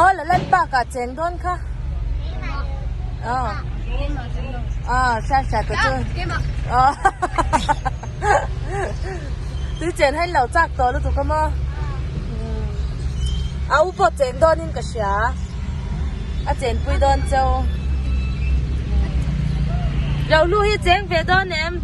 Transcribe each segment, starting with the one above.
Mơ là lên bạc cả chén thôi khá. Xa xa của tôi. Tí chén hay lẩu chắc tối lúc tụi con mơ. Ú bộ chén thôi nên cả xá. Chén bùi đơn châu. Rau lưu hi chén về đơn em.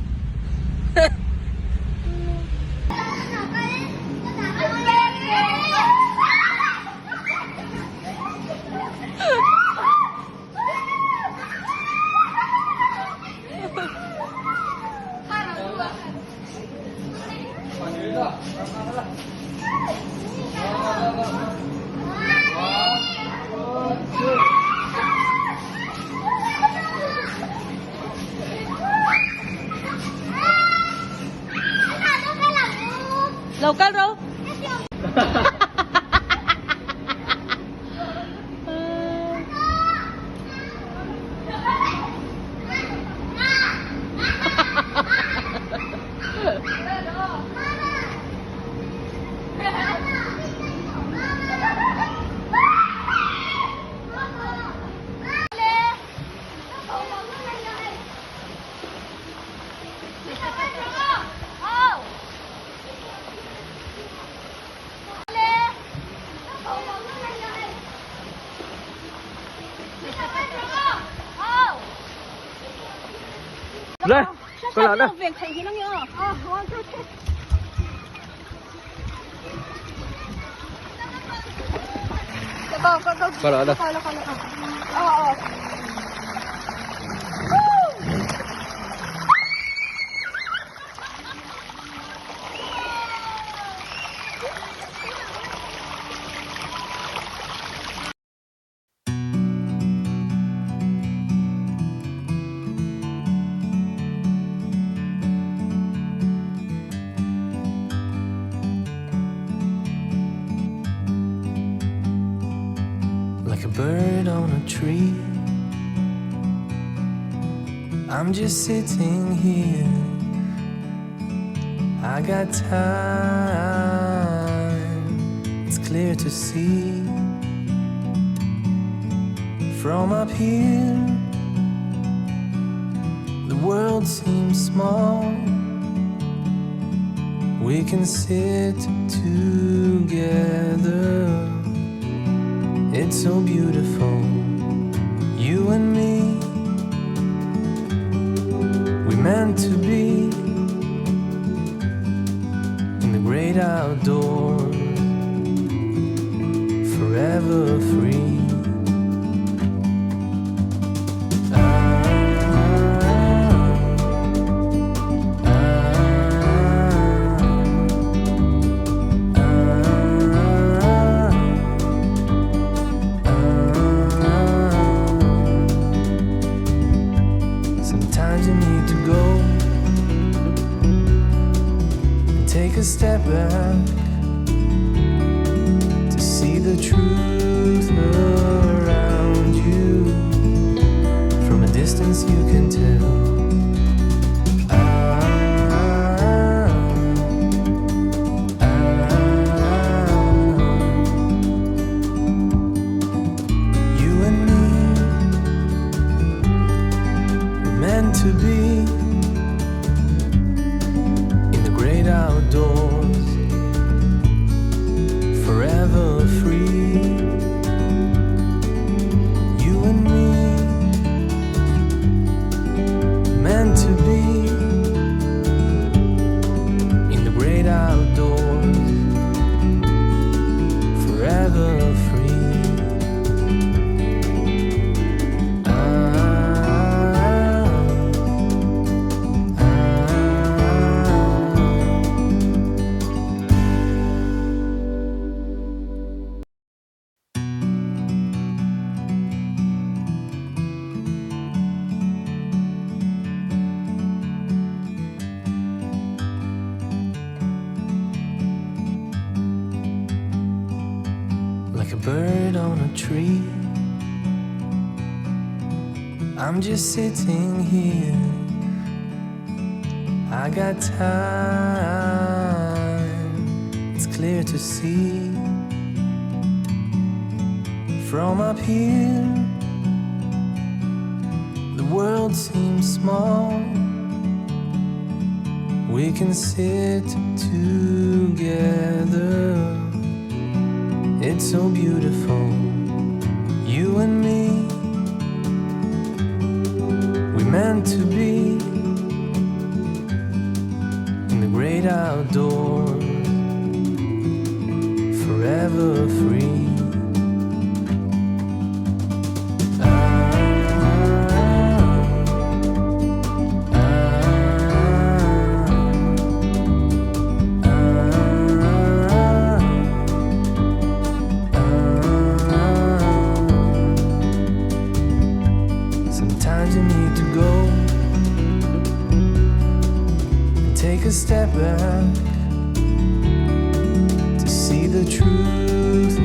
Lẩu cá rô. Đây, con lợn đây. Con lợn đây. Like a bird on a tree, I'm just sitting here. I got time, it's clear to see. From up here, the world seems small. We can sit together. It's so beautiful, you and me. We meant to be in the great outdoors, forever free. Sometimes you need to go and take a step back to see the truth around you. From a distance you can tell. You and me were meant to be in the great outdoors, forever free. You and me, meant to be in the great outdoors, forever free. Like a bird on a tree, I'm just sitting here. I got time, it's clear to see. From up here, the world seems small. We can sit together. It's so beautiful, you and me. We meant to be in the great outdoors, forever free. Sometimes you need to go and take a step back to see the truth